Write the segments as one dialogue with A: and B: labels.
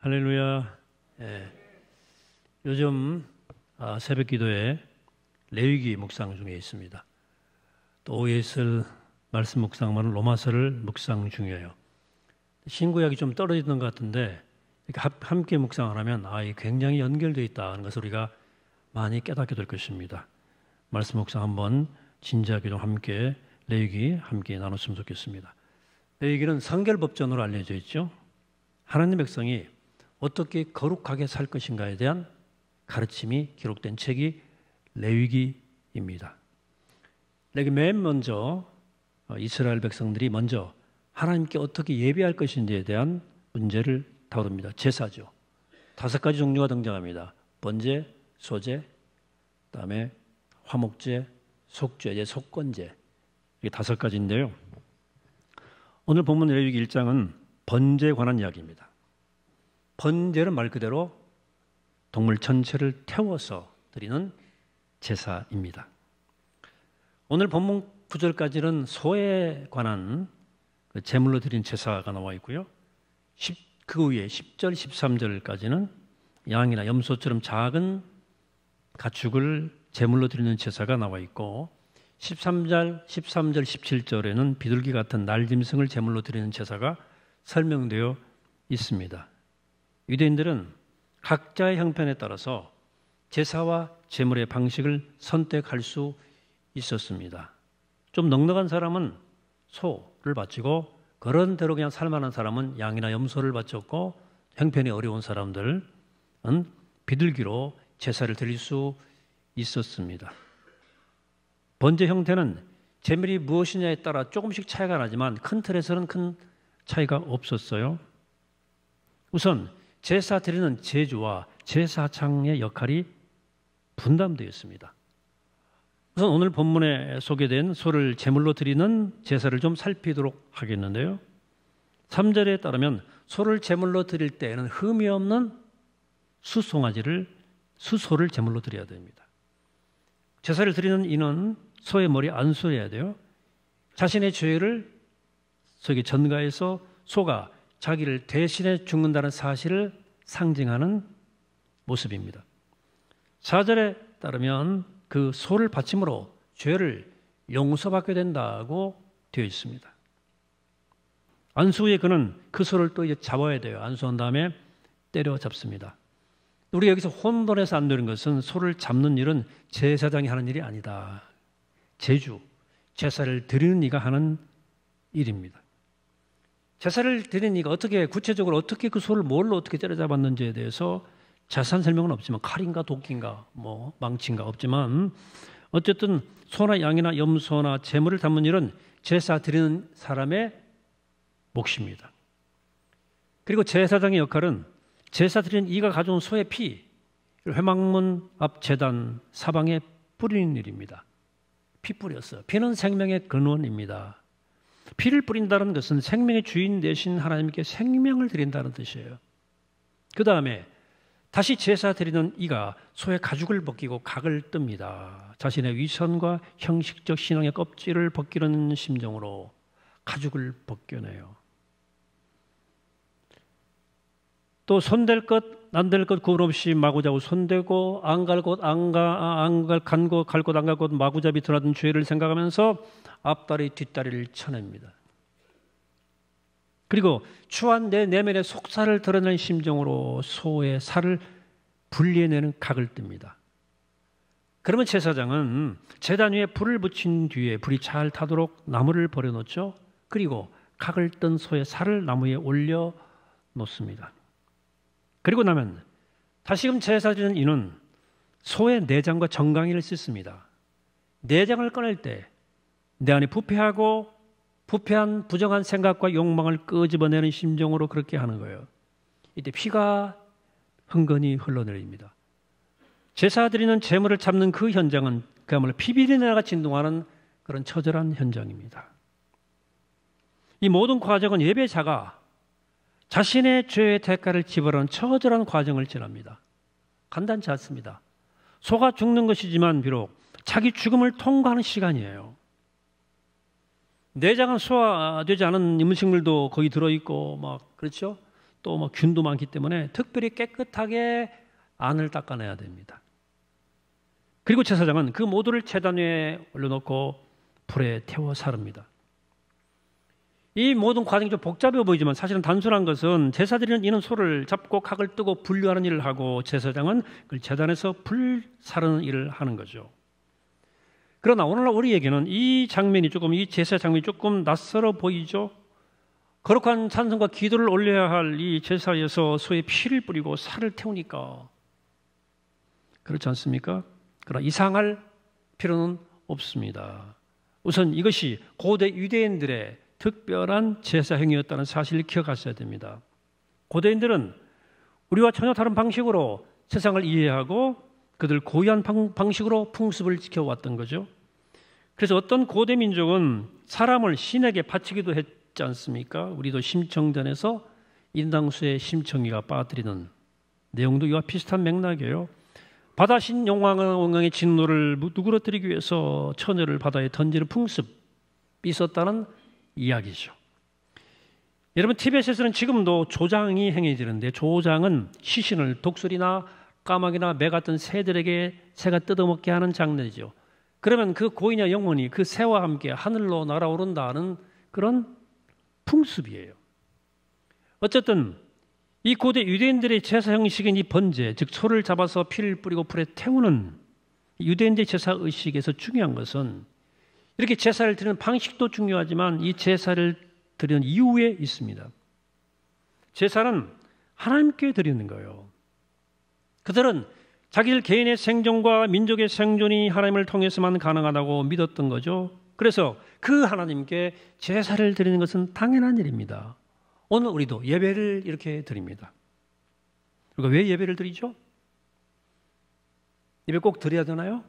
A: 할렐루야. 예. 요즘 새벽 기도에 레위기 묵상 중에 있습니다. 또 OSL 말씀 묵상만은 로마서를 묵상 중이에요. 신구약이 좀 떨어지는 것 같은데 이렇게 함께 묵상을 하면 이 굉장히 연결되어 있다는 것을 우리가 많이 깨닫게 될 것입니다. 말씀 묵상 한번 진지하게 좀 함께 레위기 함께 나눴으면 좋겠습니다. 레위기는 성결법전으로 알려져 있죠. 하나님 백성이 어떻게 거룩하게 살 것인가에 대한 가르침이 기록된 책이 레위기입니다. 맨 먼저 이스라엘 백성들이 먼저 하나님께 어떻게 예배할 것인지에 대한 문제를 다룹니다. 제사죠. 5가지 종류가 등장합니다. 번제, 소제, 그다음에 화목제, 속죄제, 속건제, 이게 5가지인데요. 오늘 본문 레위기 1장은 번제에 관한 이야기입니다. 번제는 말 그대로 동물 전체를 태워서 드리는 제사입니다. 오늘 본문 9절까지는 소에 관한 제물로 드린 제사가 나와 있고요. 그 위에 10절, 13절까지는 양이나 염소처럼 작은 가축을 제물로 드리는 제사가 나와 있고 13절, 17절에는 비둘기 같은 날짐승을 제물로 드리는 제사가 설명되어 있습니다. 유대인들은 각자의 형편에 따라서 제사와 제물의 방식을 선택할 수 있었습니다. 좀 넉넉한 사람은 소를 바치고 그런 대로 그냥 살만한 사람은 양이나 염소를 바쳤고 형편이 어려운 사람들은 비둘기로 제사를 드릴 수 있었습니다. 번제 형태는 제물이 무엇이냐에 따라 조금씩 차이가 나지만 큰 틀에서는 큰 차이가 없었어요. 우선 제사 드리는 제주와 제사장의 역할이 분담되어 있습니다. 우선 오늘 본문에 소개된 소를 제물로 드리는 제사를 좀 살피도록 하겠는데요. 3절에 따르면 소를 제물로 드릴 때에는 흠이 없는 수송아지를 수소를 제물로 드려야 됩니다. 제사를 드리는 이는 소의 머리에 안수해야 돼요. 자신의 죄를 소에게 전가해서 소가 자기를 대신해 죽는다는 사실을 상징하는 모습입니다. 4절에 따르면 그 소를 바침으로 죄를 용서받게 된다고 되어 있습니다. 안수 후에 그는 그 소를 또 이제 잡아야 돼요. 안수한 다음에 때려잡습니다. 우리가 여기서 혼돈해서 안 되는 것은 소를 잡는 일은 제사장이 하는 일이 아니다. 제주, 제사를 드리는 이가 하는 일입니다. 제사를 드리는 이가 구체적으로 어떻게 그 소를 뭘로 어떻게 때려잡았는지에 대해서 자세한 설명은 없지만 칼인가 도끼인가 망치인가 없지만 어쨌든 소나 양이나 염소나 제물을 담는 일은 제사 드리는 사람의 몫입니다. 그리고 제사장의 역할은 제사 드리는 이가 가져온 소의 피, 회막문 앞 제단 사방에 뿌리는 일입니다. 피 뿌렸어요. 피는 생명의 근원입니다. 피를 뿌린다는 것은 생명의 주인 되신 하나님께 생명을 드린다는 뜻이에요. 그 다음에 다시 제사 드리는 이가 소의 가죽을 벗기고 각을 뜹니다. 자신의 위선과 형식적 신앙의 껍질을 벗기는 심정으로 가죽을 벗겨내요. 또 손댈 것, 안 될 것 구분 없이 마구잡이 손대고 안 갈 곳, 간 곳, 갈 곳, 안 갈 곳 마구잡이 드러나던 죄를 생각하면서 앞다리, 뒷다리를 쳐냅니다. 그리고 추한 내 내면의 속살을 드러내는 심정으로 소의 살을 분리해내는 각을 뜹니다. 그러면 제사장은 제단 위에 불을 붙인 뒤에 불이 잘 타도록 나무를 버려놓죠. 그리고 각을 뜬 소의 살을 나무에 올려 놓습니다. 그리고 나면 다시금 제사 드리는 이는 소의 내장과 정강이를 씻습니다. 내장을 꺼낼 때 내 안에 부패한 부정한 생각과 욕망을 끄집어내는 심정으로 그렇게 하는 거예요. 이때 피가 흥건히 흘러내립니다. 제사 드리는 제물을 잡는 그 현장은 그야말로 피비린내가 진동하는 그런 처절한 현장입니다. 이 모든 과정은 예배자가 자신의 죄의 대가를 지불하는 처절한 과정을 지납니다. 간단치 않습니다. 소가 죽는 것이지만 비록 자기 죽음을 통과하는 시간이에요. 내장은 소화되지 않은 음식물도 거기 들어있고 그렇죠? 또 뭐 균도 많기 때문에 특별히 깨끗하게 안을 닦아내야 됩니다. 그리고 제사장은 그 모두를 제단 위에 올려놓고 불에 태워 사릅니다. 이 모든 과정이 좀 복잡해 보이지만 사실은 단순한 것은 제사 드리는 이는 소를 잡고 각을 뜨고 분류하는 일을 하고 제사장은 그 제단에서 불 사르는 일을 하는 거죠. 그러나 오늘날 우리에게는 이 제사 장면이 조금 낯설어 보이죠. 거룩한 찬송과 기도를 올려야 할 이 제사에서 소의 피를 뿌리고 살을 태우니까 그렇지 않습니까? 그러나 이상할 필요는 없습니다. 우선 이것이 고대 유대인들의 특별한 제사 행위였다는 사실을 기억하셔야 됩니다. 고대인들은 우리와 전혀 다른 방식으로 세상을 이해하고 그들 고유한 방식으로 풍습을 지켜왔던 거죠. 그래서 어떤 고대 민족은 사람을 신에게 바치기도 했지 않습니까? 우리도 심청전에서 인당수의 심청이가 빠뜨리는 내용도 이와 비슷한 맥락이에요. 바다신 용왕의 진노를 누그러뜨리기 위해서 처녀를 바다에 던지는 풍습이 있었다는 이야기죠. 여러분, 티벳에서는 지금도 조장이 행해지는데 조장은 시신을 독수리나 까마귀나 매 같은 새들에게 새가 뜯어먹게 하는 장례죠. 그러면 그 고인의 영혼이 그 새와 함께 하늘로 날아오른다는 그런 풍습이에요. 어쨌든 이 고대 유대인들의 제사 형식인 이 번제, 즉 소를 잡아서 피를 뿌리고 불에 태우는 유대인들의 제사 의식에서 중요한 것은 이렇게 제사를 드리는 방식도 중요하지만 이 제사를 드리는 이유에 있습니다. 제사는 하나님께 드리는 거예요. 그들은 자기들 개인의 생존과 민족의 생존이 하나님을 통해서만 가능하다고 믿었던 거죠. 그래서 그 하나님께 제사를 드리는 것은 당연한 일입니다. 오늘 우리도 예배를 이렇게 드립니다. 그리고 왜 예배를 드리죠? 예배 꼭 드려야 되나요?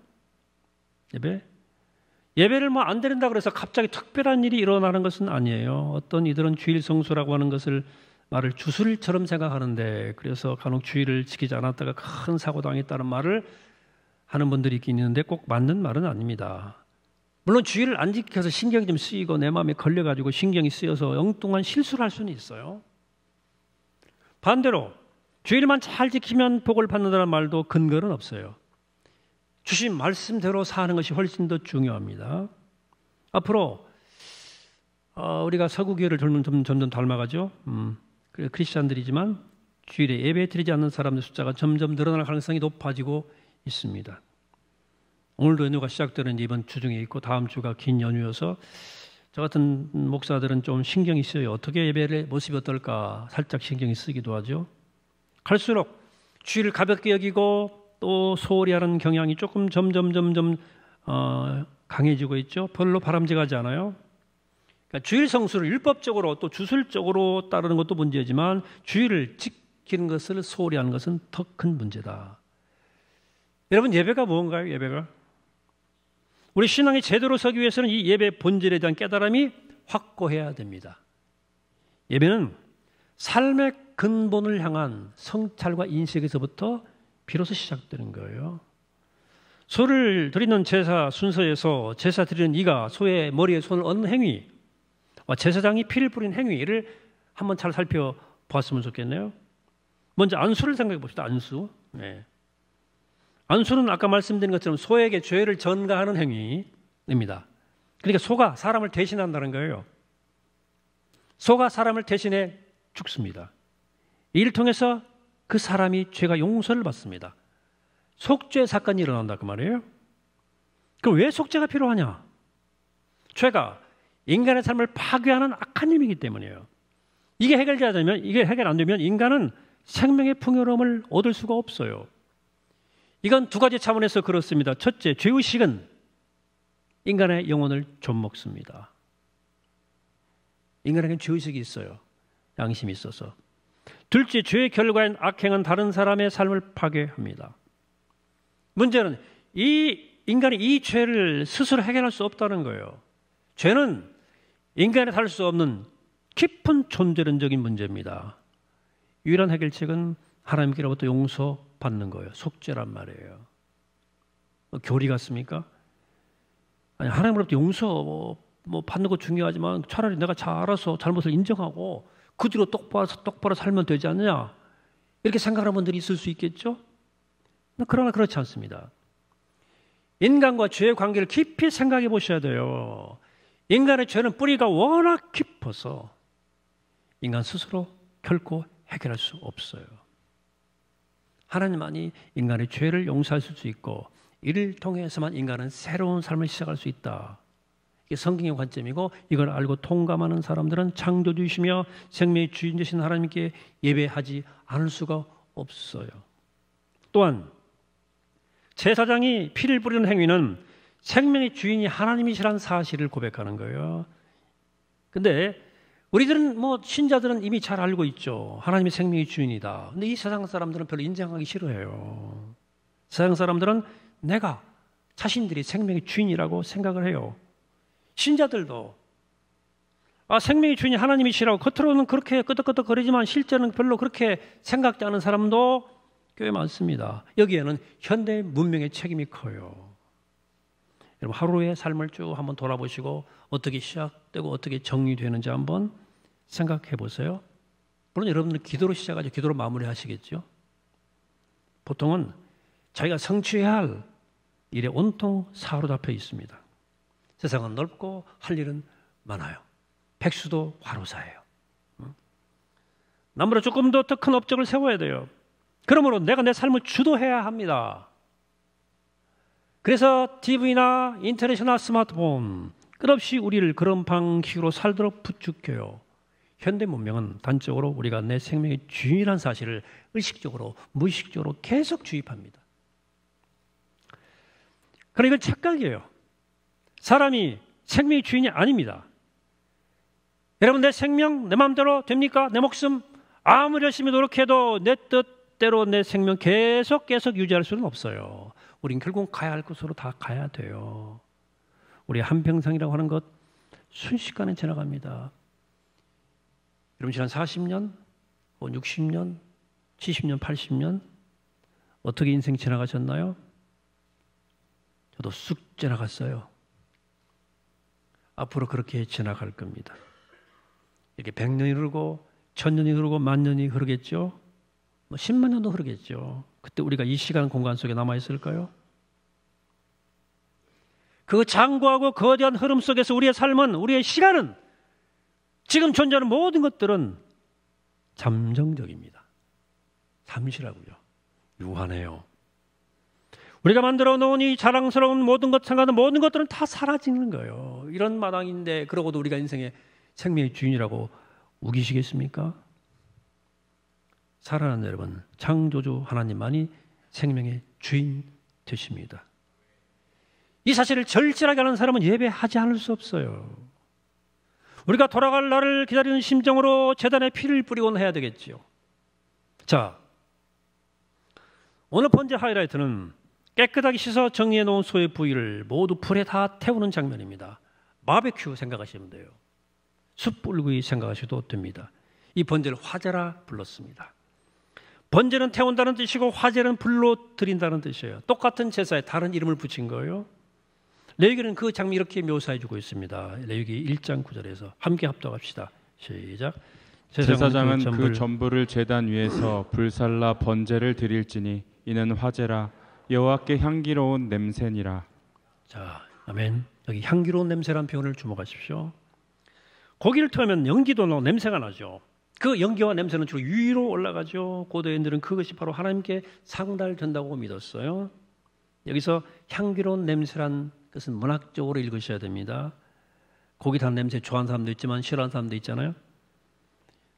A: 예배를 뭐 안 드린다 그래서 갑자기 특별한 일이 일어나는 것은 아니에요. 어떤 이들은 주일 성수라고 하는 것을 말을 주술처럼 생각하는데 그래서 간혹 주일을 지키지 않았다가 큰 사고 당했다는 말을 하는 분들이 있긴 있는데 꼭 맞는 말은 아닙니다. 물론 주일을 안 지켜서 신경이 좀 쓰이고 내 마음에 걸려가지고 신경이 쓰여서 엉뚱한 실수를 할 수는 있어요. 반대로 주일만 잘 지키면 복을 받는다는 말도 근거는 없어요. 주신 말씀대로 사는 것이 훨씬 더 중요합니다. 앞으로 우리가 서구교회를 점점 닮아가죠. 크리스찬들이지만 주일에 예배 드리지 않는 사람들 숫자가 점점 늘어날 가능성이 높아지고 있습니다. 오늘도 연휴가 시작되는 이번 주 중에 있고 다음 주가 긴 연휴여서 저 같은 목사들은 좀 신경이 쓰여요. 어떻게 예배의 모습이 어떨까 살짝 신경이 쓰기도 하죠. 갈수록 주일을 가볍게 여기고 또 소홀히 하는 경향이 조금 점점 강해지고 있죠. 별로 바람직하지 않아요. 그러니까 주일 성수를 율법적으로 또 주술적으로 따르는 것도 문제지만 주일을 지키는 것을 소홀히 하는 것은 더 큰 문제다. 여러분, 예배가 뭔가요? 예배가 우리 신앙이 제대로 서기 위해서는 이 예배 본질에 대한 깨달음이 확고해야 됩니다. 예배는 삶의 근본을 향한 성찰과 인식에서부터 비로소 시작되는 거예요. 소를 드리는 제사 순서에서 제사 드리는 이가 소의 머리에 손을 얹는 행위, 제사장이 피를 뿌린 행위를 한번 잘 살펴보았으면 좋겠네요. 먼저 안수를 생각해 봅시다. 안수. 네. 안수는 아까 말씀드린 것처럼 소에게 죄를 전가하는 행위입니다. 그러니까 소가 사람을 대신한다는 거예요. 소가 사람을 대신해 죽습니다. 이를 통해서 그 사람이 죄가 용서를 받습니다. 속죄 사건이 일어난다 그 말이에요. 그럼 왜 속죄가 필요하냐? 죄가 인간의 삶을 파괴하는 악한 힘이기 때문이에요. 이게 해결 안 되면 인간은 생명의 풍요로움을 얻을 수가 없어요. 이건 두 가지 차원에서 그렇습니다. 첫째, 죄의식은 인간의 영혼을 좀먹습니다. 인간에게는 죄의식이 있어요. 양심이 있어서. 둘째, 죄의 결과인 악행은 다른 사람의 삶을 파괴합니다. 문제는 이 인간이 이 죄를 스스로 해결할 수 없다는 거예요. 죄는 인간이 할 수 없는 깊은 존재론적인 문제입니다. 유일한 해결책은 하나님께로부터 용서받는 거예요. 속죄란 말이에요. 교리 같습니까? 아니, 하나님으로부터 용서 받는 거 중요하지만 차라리 내가 잘 알아서 잘못을 인정하고 그 뒤로 똑바로 살면 되지 않느냐, 이렇게 생각하는 분들이 있을 수 있겠죠. 그러나 그렇지 않습니다. 인간과 죄의 관계를 깊이 생각해 보셔야 돼요. 인간의 죄는 뿌리가 워낙 깊어서 인간 스스로 결코 해결할 수 없어요. 하나님만이 인간의 죄를 용서하실 수 있고, 이를 통해서만 인간은 새로운 삶을 시작할 수 있다. 이게 성경의 관점이고, 이걸 알고 통감하는 사람들은 창조주이시며 생명의 주인 되신 하나님께 예배하지 않을 수가 없어요. 또한 제사장이 피를 뿌리는 행위는 생명의 주인이 하나님이시라는 사실을 고백하는 거예요. 근데 우리들은 신자들은 이미 잘 알고 있죠. 하나님이 생명의 주인이다. 근데 이 세상 사람들은 별로 인정하기 싫어해요. 세상 사람들은 내가 자신들이 생명의 주인이라고 생각을 해요. 신자들도 생명의 주인이 하나님이시라고 겉으로는 그렇게 끄덕끄덕거리지만 실제는 별로 그렇게 생각지 않은 사람도 꽤 많습니다. 여기에는 현대 문명의 책임이 커요. 여러분, 하루의 삶을 쭉 한번 돌아보시고 어떻게 시작되고 어떻게 정리되는지 한번 생각해 보세요. 물론 여러분들 기도로 시작하죠. 기도로 마무리하시겠죠. 보통은 자기가 성취해야 할 일에 온통 사로잡혀 있습니다. 세상은 넓고 할 일은 많아요. 백수도 과로사예요. 남보다 조금 더 큰 업적을 세워야 돼요. 그러므로 내가 내 삶을 주도해야 합니다. 그래서 TV나 인터넷이나 스마트폰, 끝없이 우리를 그런 방식으로 살도록 부추겨요. 현대 문명은 단적으로 우리가 내 생명의 주인이라는 사실을 의식적으로, 무의식적으로 계속 주입합니다. 그러나 이건 착각이에요. 사람이 생명의 주인이 아닙니다. 여러분, 내 생명 내 마음대로 됩니까? 내 목숨 아무리 열심히 노력해도 내 뜻대로 내 생명 계속 유지할 수는 없어요. 우린 결국 가야 할 곳으로 다 가야 돼요. 우리 한평생이라고 하는 것 순식간에 지나갑니다. 여러분, 지난 40년, 60년, 70년, 80년 어떻게 인생 지나가셨나요? 저도 쑥 지나갔어요. 앞으로 그렇게 지나갈 겁니다. 이렇게 100년이 흐르고 1000년이 흐르고 10,000년이 흐르겠죠. 10만 년도 흐르겠죠. 그때 우리가 이 시간 공간 속에 남아있을까요? 그 장구하고 거대한 흐름 속에서 우리의 삶은, 우리의 시간은, 지금 존재하는 모든 것들은 잠정적입니다. 잠시라고요. 유한해요. 우리가 만들어 놓은 이 자랑스러운 모든 것, 생각하는 모든 것들은 다 사라지는 거예요. 이런 마당인데 그러고도 우리가 인생의 생명의 주인이라고 우기시겠습니까? 사랑하는 여러분, 창조주 하나님만이 생명의 주인 되십니다. 이 사실을 절실하게 하는 사람은 예배하지 않을 수 없어요. 우리가 돌아갈 날을 기다리는 심정으로 제단에 피를 뿌리곤 해야 되겠지요. 자, 오늘 번째 하이라이트는 깨끗하게 씻어 정리해 놓은 소의 부위를 모두 불에 다 태우는 장면입니다. 바베큐 생각하시면 돼요. 숯불구이 생각하셔도 됩니다. 이 번제를 화제라 불렀습니다. 번제는 태운다는 뜻이고 화제는 불로 드린다는 뜻이에요. 똑같은 제사에 다른 이름을 붙인 거예요. 레위기는 그 장면 이렇게 묘사해 주고 있습니다. 레위기 1장 9절에서 함께 합독합시다. 시작.
B: 제사장은 그 전부를 제단 위에서 불살라 번제를 드릴지니 이는 화제라 여호와께 향기로운 냄새니라.
A: 자, 아멘. 여기 향기로운 냄새라는 표현을 주목하십시오. 고기를 태우면 연기도 나고 냄새가 나죠. 그 연기와 냄새는 주로 위로 올라가죠. 고대인들은 그것이 바로 하나님께 상달된다고 믿었어요. 여기서 향기로운 냄새란 것은 문학적으로 읽으셔야 됩니다. 고기 탄 냄새 좋아하는 사람도 있지만 싫어하는 사람도 있잖아요.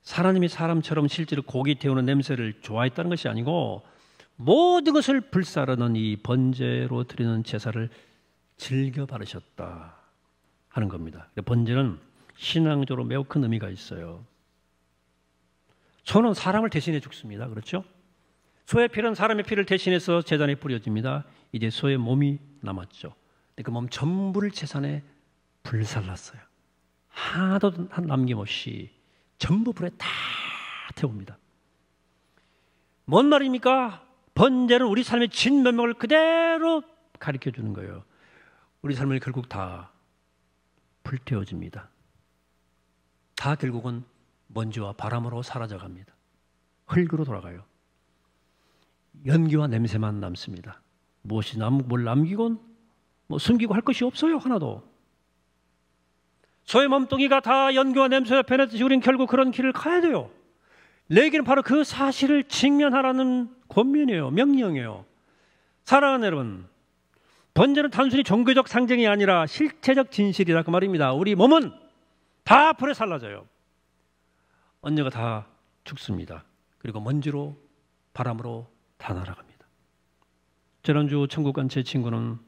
A: 하나님이 사람처럼 실제로 고기 태우는 냄새를 좋아했다는 것이 아니고 모든 것을 불사르는 이 번제로 드리는 제사를 즐겨 바르셨다 하는 겁니다. 번제는 신앙적으로 매우 큰 의미가 있어요. 소는 사람을 대신해 죽습니다. 그렇죠? 소의 피는 사람의 피를 대신해서 제단에 뿌려집니다. 이제 소의 몸이 남았죠. 그 몸 전부를 제단에 불살랐어요. 하나도 남김없이 전부 불에 다 태웁니다. 뭔 말입니까? 번제는 우리 삶의 진면목을 그대로 가르쳐 주는 거예요. 우리 삶을 결국 다 불태워집니다. 다 결국은 먼지와 바람으로 사라져갑니다. 흙으로 돌아가요. 연기와 냄새만 남습니다. 무엇이 뭘 남기곤 숨기고 할 것이 없어요. 하나도. 소의 몸뚱이가 다 연기와 냄새에 변했듯이 우리는 결국 그런 길을 가야 돼요. 레위기는 바로 그 사실을 직면하라는 권면이에요. 명령이에요. 사랑하는 여러분, 번제는 단순히 종교적 상징이 아니라 실체적 진실이다 그 말입니다. 우리 몸은 다 불에 살라져요. 언제가 다 죽습니다. 그리고 먼지로 바람으로 다 날아갑니다. 지난주 천국 간 제 친구는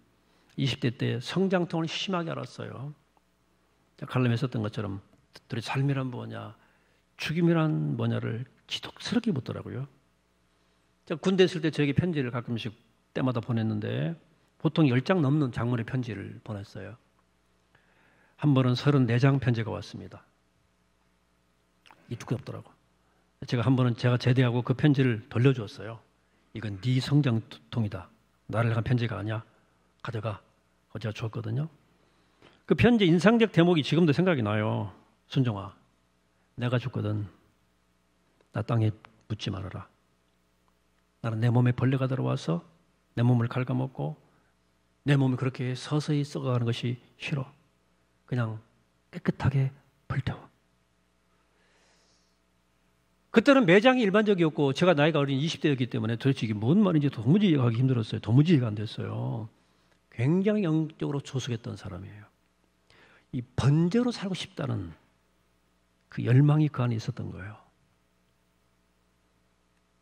A: 20대 때 성장통을 심하게 앓았어요. 칼럼에 썼던 것처럼 들의 삶이란 뭐냐, 죽임이란 뭐냐를 지독스럽게 묻더라고요. 군대 있을 때 저에게 편지를 가끔씩 때마다 보냈는데 보통 10장 넘는 장문의 편지를 보냈어요. 한 번은 34장 편지가 왔습니다. 이 두껍더라고. 제가 한 번은 제가 제대하고 그 편지를 돌려주었어요. 이건 네 성장통이다. 나를 향한 편지가 아니야. 가져가. 제가 줬거든요. 그 편지 인상적 대목이 지금도 생각이 나요. 순종아, 내가 죽거든. 나 땅에 묻지 말아라. 나는 내 몸에 벌레가 들어와서 내 몸을 갉아먹고 내 몸이 그렇게 서서히 썩어가는 것이 싫어. 그냥 깨끗하게 불태워. 그때는 매장이 일반적이었고 제가 나이가 어린 20대였기 때문에 도대체 이게 뭔 말인지 도무지 이해하기 힘들었어요. 도무지 이해가 안 됐어요. 굉장히 영적으로 조숙했던 사람이에요. 이 번제로 살고 싶다는 그 열망이 그 안에 있었던 거예요.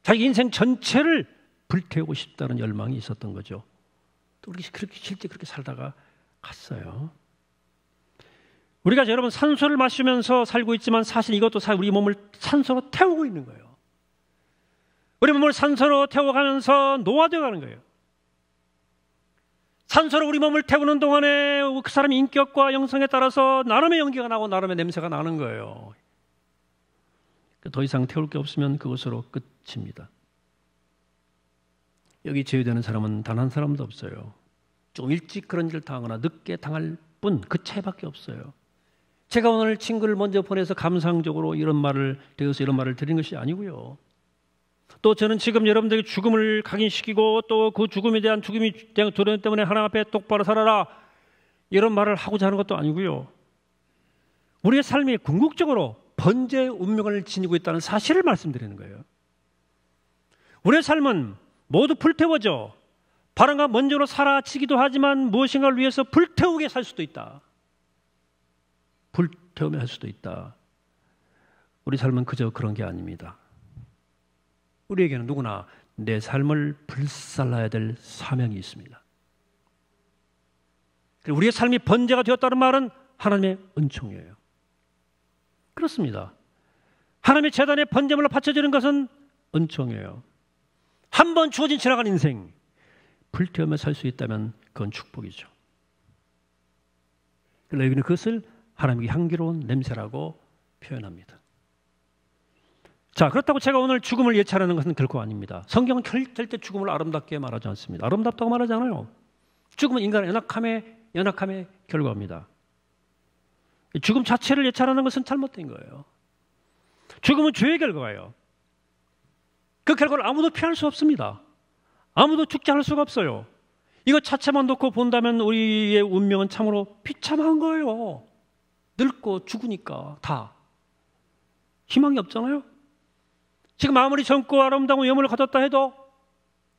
A: 자기 인생 전체를 불태우고 싶다는 열망이 있었던 거죠. 또 우리 실제 그렇게 살다가 갔어요. 우리가 여러분 산소를 마시면서 살고 있지만 사실 이것도 우리 몸을 산소로 태우고 있는 거예요. 우리 몸을 산소로 태워가면서 노화되어 가는 거예요. 산소로 우리 몸을 태우는 동안에 그 사람의 인격과 영성에 따라서 나름의 연기가 나고 나름의 냄새가 나는 거예요. 더 이상 태울 게 없으면 그것으로 끝입니다. 여기 제외되는 사람은 단 한 사람도 없어요. 좀 일찍 그런 일을 당하거나 늦게 당할 뿐 그 차이밖에 없어요. 제가 오늘 친구를 먼저 보내서 감상적으로 이런 말을 드린 것이 아니고요. 또 저는 지금 여러분들에게 죽음을 각인시키고 또 그 죽음에 대한 두려움 때문에 하나님 앞에 똑바로 살아라 이런 말을 하고자 하는 것도 아니고요. 우리의 삶이 궁극적으로 번제의 운명을 지니고 있다는 사실을 말씀드리는 거예요. 우리의 삶은 모두 불태워져 바람과 먼지로 사라지기도 하지만 무엇인가를 위해서 불태우게 살 수도 있다. 불태우며 할 수도 있다. 우리 삶은 그저 그런 게 아닙니다. 우리에게는 누구나 내 삶을 불살라야 될 사명이 있습니다. 우리의 삶이 번제가 되었다는 말은 하나님의 은총이에요. 그렇습니다. 하나님의 제단에 번제물로 바쳐지는 것은 은총이에요. 한 번 주어진 지나간 인생 불태우며 살 수 있다면 그건 축복이죠. 레위기는 그것을 하나님께 향기로운 냄새라고 표현합니다. 자, 그렇다고 제가 오늘 죽음을 예찬하는 것은 결코 아닙니다. 성경은 절대 죽음을 아름답게 말하지 않습니다. 아름답다고 말하지 않아요. 죽음은 인간의 연약함의 결과입니다. 죽음 자체를 예찬하는 것은 잘못된 거예요. 죽음은 죄의 결과예요. 그 결과를 아무도 피할 수 없습니다. 아무도 죽지 않을 수가 없어요. 이거 자체만 놓고 본다면 우리의 운명은 참으로 비참한 거예요. 늙고 죽으니까 다. 희망이 없잖아요. 지금 아무리 젊고 아름다운 외모를 가졌다 해도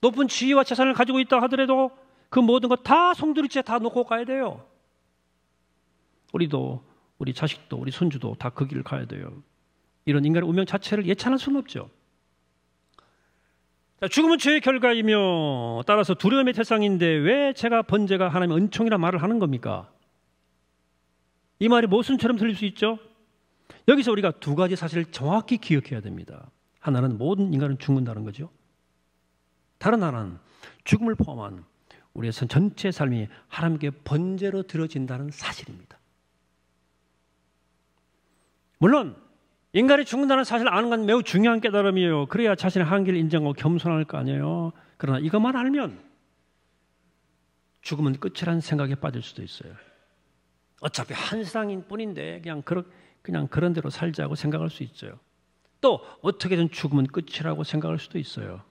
A: 높은 지위와 재산을 가지고 있다 하더라도 그 모든 것 다 송두리째 다 놓고 가야 돼요. 우리도 우리 자식도 우리 손주도 다 그 길을 가야 돼요. 이런 인간의 운명 자체를 예찬할 수는 없죠. 자, 죽음은 죄의 결과이며 따라서 두려움의 대상인데 왜 제가 번제가 하나님의 은총이라는 말을 하는 겁니까? 이 말이 모순처럼 들릴 수 있죠. 여기서 우리가 두 가지 사실을 정확히 기억해야 됩니다. 하나는 모든 인간은 죽는다는 거죠. 다른 하나는 죽음을 포함한 우리의 전체 삶이 하나님께 번제로 드려진다는 사실입니다. 물론 인간이 죽는다는 사실을 아는 건 매우 중요한 깨달음이에요. 그래야 자신의 한계를 인정하고 겸손할 거 아니에요. 그러나 이것만 알면 죽음은 끝이라는 생각에 빠질 수도 있어요. 어차피 한 세상인 뿐인데 그냥 그냥 그런 대로 살자고 생각할 수 있어요. 또 어떻게든 죽으면 끝이라고 생각할 수도 있어요.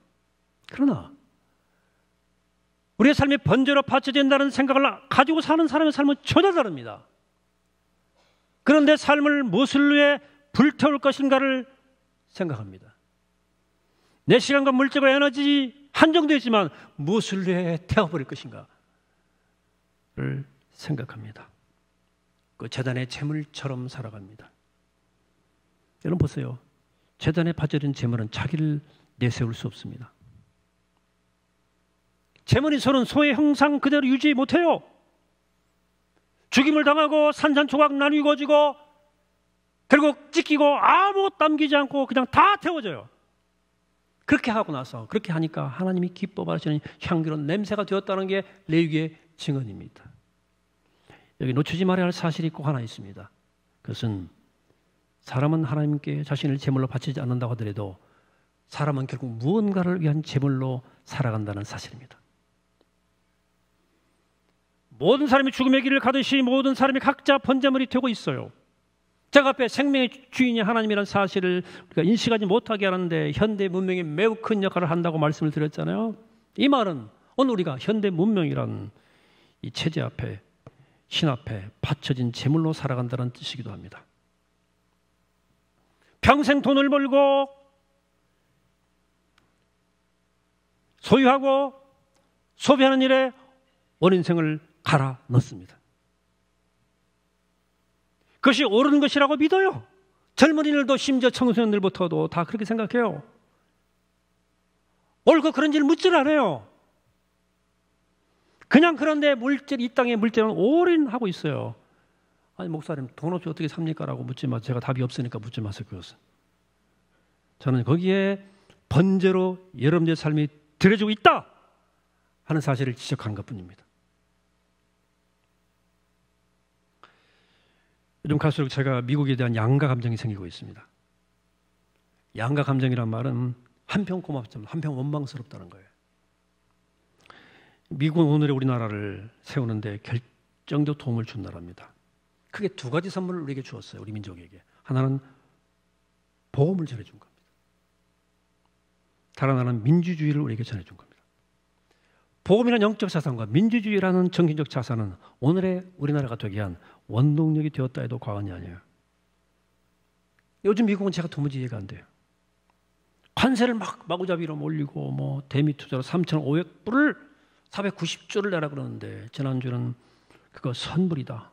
A: 그러나 우리의 삶이 번제로 바쳐진다는 생각을 가지고 사는 사람의 삶은 전혀 다릅니다. 그런데 삶을 무엇을 위해 불태울 것인가를 생각합니다. 내 시간과 물질과 에너지 한정되어 있지만 무엇을 위해 태워버릴 것인가를 생각합니다. 그 제단의 제물처럼 살아갑니다. 여러분 보세요. 제단에 바쳐진 제물은 자기를 내세울 수 없습니다. 제물이 서는 소의 형상 그대로 유지 못해요. 죽임을 당하고 산산조각 나뉘어지고 결국 찢기고 아무것도 남기지 않고 그냥 다 태워져요. 그렇게 하고 나서 그렇게 하니까 하나님이 기뻐 받으시는 향기로운 냄새가 되었다는 게 레위기의 증언입니다. 여기 놓치지 말아야 할 사실이 꼭 하나 있습니다. 그것은 사람은 하나님께 자신을 제물로 바치지 않는다고 하더라도 사람은 결국 무언가를 위한 제물로 살아간다는 사실입니다. 모든 사람이 죽음의 길을 가듯이 모든 사람이 각자 번제물이 되고 있어요. 제가 앞에 생명의 주인이 하나님이라는 사실을 우리가 인식하지 못하게 하는데 현대 문명이 매우 큰 역할을 한다고 말씀을 드렸잖아요. 이 말은 오늘 우리가 현대 문명이라는 이 체제 앞에 신 앞에 바쳐진 제물로 살아간다는 뜻이기도 합니다. 평생 돈을 벌고 소유하고 소비하는 일에 온 인생을 갈아 넣습니다. 그것이 옳은 것이라고 믿어요. 젊은이들도 심지어 청소년들부터도 다 그렇게 생각해요. 옳고 그런지를 묻질 않아요. 그냥 그런데 물질, 이 땅의 물질은 올인하고 있어요. 아니 목사님 돈 없이 어떻게 삽니까? 라고 묻지 마세요. 제가 답이 없으니까 묻지 마세요. 그것은. 저는 거기에 번제로 여러분의 삶이 들여지고 있다 하는 사실을 지적한 것뿐입니다. 요즘 갈수록 제가 미국에 대한 양가 감정이 생기고 있습니다. 양가 감정이란 말은 한편 고맙지만 한편 원망스럽다는 거예요. 미국은 오늘의 우리나라를 세우는데 결정적 도움을 준 나라입니다. 크게 두 가지 선물을 우리에게 주었어요. 우리 민족에게. 하나는 복음을 전해준 겁니다. 다른 하나는 민주주의를 우리에게 전해준 겁니다. 복음이라는 영적 자산과 민주주의라는 정신적 자산은 오늘의 우리나라가 되게 한 원동력이 되었다 해도 과언이 아니에요. 요즘 미국은 제가 도무지 이해가 안 돼요. 관세를 막 마구잡이로 올리고 뭐 대미 투자로 3,500불을 490조를 내라 그러는데 지난주는 그거 선불이다.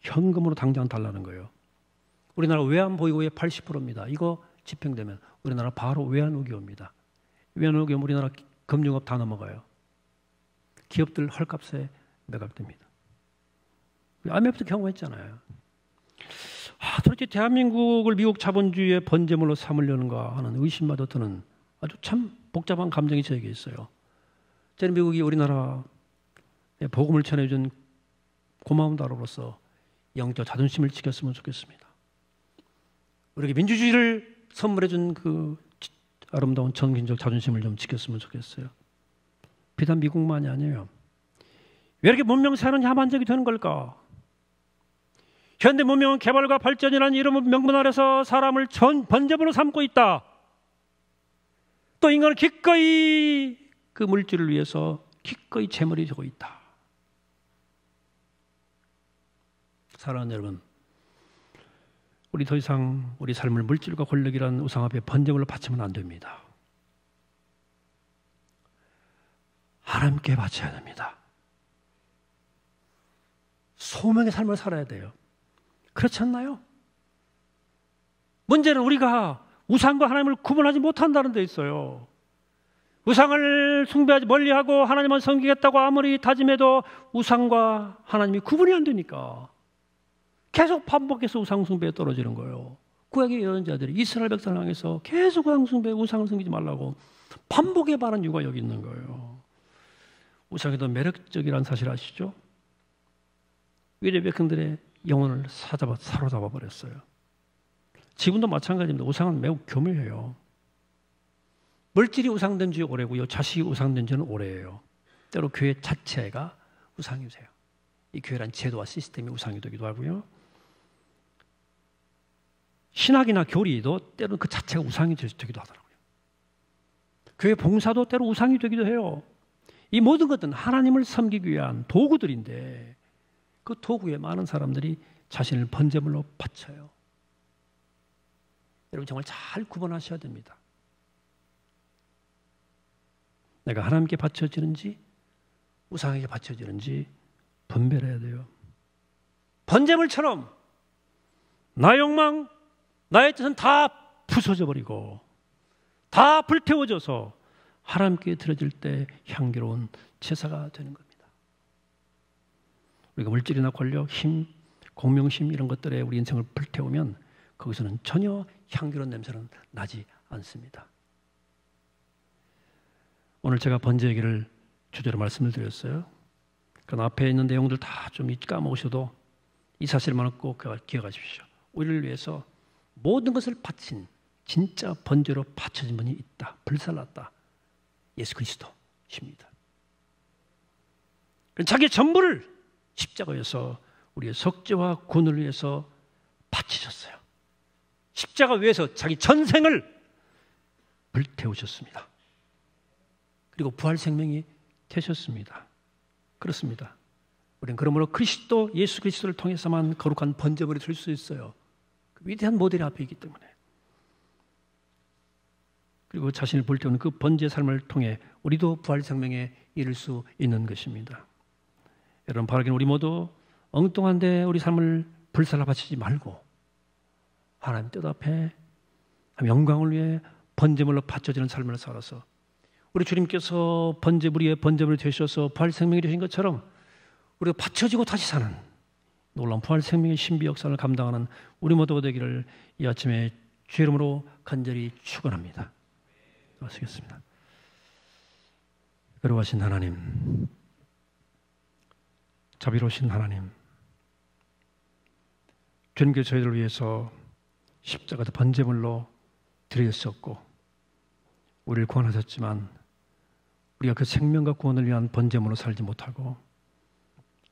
A: 현금으로 당장 달라는 거예요. 우리나라 외환 보유고의 80%입니다. 이거 집행되면 우리나라 바로 외환 우기 옵니다. 외환 우기 오면 우리나라 금융업 다 넘어가요. 기업들 헐값에 매각됩니다. IMF도 경험했잖아요. 도대체 대한민국을 미국 자본주의의 번제물로 삼으려는가 하는 의심마저 드는 아주 참 복잡한 감정이 저에게 있어요. 저는 미국이 우리나라에 복음을 전해준 고마운 나라로서 영적 자존심을 지켰으면 좋겠습니다. 우리에게 민주주의를 선물해준 그 아름다운 정신적 자존심을 좀 지켰으면 좋겠어요. 비단 미국만이 아니에요. 왜 이렇게 문명 사회는 야만적이 되는 걸까? 현대 문명은 개발과 발전이라는 이름의 명분 아래서 사람을 번제물로 삼고 있다. 또 인간은 기꺼이 그 물질을 위해서 기꺼이 재물이 되고 있다. 사랑하는 여러분, 우리 더 이상 우리 삶을 물질과 권력이라는 우상 앞에 번제물로 바치면 안 됩니다. 하나님께 바쳐야 됩니다. 소명의 삶을 살아야 돼요. 그렇지 않나요? 문제는 우리가 우상과 하나님을 구분하지 못한다는 데 있어요. 우상을 숭배하지 멀리하고 하나님을 섬기겠다고 아무리 다짐해도 우상과 하나님이 구분이 안 되니까 계속 반복해서 우상 숭배에 떨어지는 거예요. 구약의 예언자들이 이스라엘 백성을 향해서 계속 우상 숭배, 우상을 섬기지 말라고 반복해 말한 이유가 여기 있는 거예요. 우상이 더 매력적이라는 사실 아시죠? 유대 백성들의 영혼을 사로잡아 버렸어요. 지금도 마찬가지입니다. 우상은 매우 교묘해요. 물질이 우상된 지 오래고요. 자식이 우상된 지는 오래예요. 때로 교회 자체가 우상이 되세요. 이 교회란 제도와 시스템이 우상이 되기도 하고요. 신학이나 교리도 때로는 그 자체가 우상이 되기도 하더라고요. 교회 봉사도 때로 우상이 되기도 해요. 이 모든 것들은 하나님을 섬기기 위한 도구들인데 그 도구에 많은 사람들이 자신을 번제물로 바쳐요. 여러분 정말 잘 구분하셔야 됩니다. 내가 하나님께 바쳐지는지 우상에게 바쳐지는지 분별해야 돼요. 번제물처럼 나의 욕망, 나의 뜻은 다 부서져 버리고 다 불태워져서 하나님께 드려질 때 향기로운 제사가 되는 겁니다. 우리가 물질이나 권력, 힘, 공명심 이런 것들에 우리 인생을 불태우면 거기서는 전혀 향기로운 냄새는 나지 않습니다. 오늘 제가 번제 얘기를 주제로 말씀을 드렸어요. 그 앞에 있는 내용들 다 좀 까먹으셔도 이 사실만은 꼭 기억하십시오. 우리를 위해서 모든 것을 바친 진짜 번제로 바쳐진 분이 있다. 불살랐다. 예수 그리스도십니다. 자기 전부를 십자가에서 우리의 속죄와 구원을 위해서 바치셨어요. 십자가 위에서 자기 전생을 불태우셨습니다. 그리고 부활 생명이 되셨습니다. 그렇습니다. 우리는 그러므로 그리스도, 예수 그리스도를 통해서만 거룩한 번제물이 될 수 있어요. 그 위대한 모델이 앞에 있기 때문에. 그리고 자신을 불태우는 그 번제 삶을 통해 우리도 부활 생명에 이를 수 있는 것입니다. 여러분 바라기는 우리 모두 엉뚱한데 우리 삶을 불살라 바치지 말고 하나님 뜻 앞에 영광을 위해 번제물로 바쳐지는 삶을 살아서 우리 주님께서 번제물 위에 번제물이 되셔서 부활 생명이 되신 것처럼 우리가 바쳐지고 다시 사는 놀라운 부활 생명의 신비 역사를 감당하는 우리 모두가 되기를 이 아침에 주의 이름으로 간절히 축원합니다. 마치겠습니다. 거룩하신 하나님, 자비로우신 하나님, 주님께서 저희들을 위해서 십자가 번제물로 드리셨고 우리를 구원하셨지만 우리가 그 생명과 구원을 위한 번제물로 살지 못하고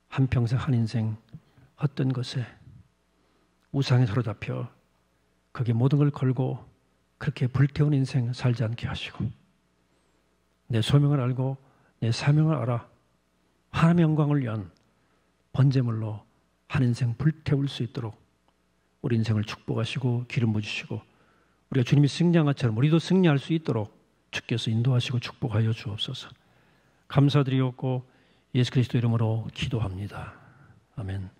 A: 한평생 한 인생 헛된 것에 우상에 사로잡혀 거기에 모든 걸 걸고 그렇게 불태운 인생 살지 않게 하시고 내 소명을 알고 내 사명을 알아 하나님의 영광을 위한 번제물로 한 인생 불태울 수 있도록 우리 인생을 축복하시고 기름 부으시고 우리가 주님이 승리한 것처럼 우리도 승리할 수 있도록 주께서 인도하시고 축복하여 주옵소서. 감사드리옵고 예수 그리스도 이름으로 기도합니다. 아멘.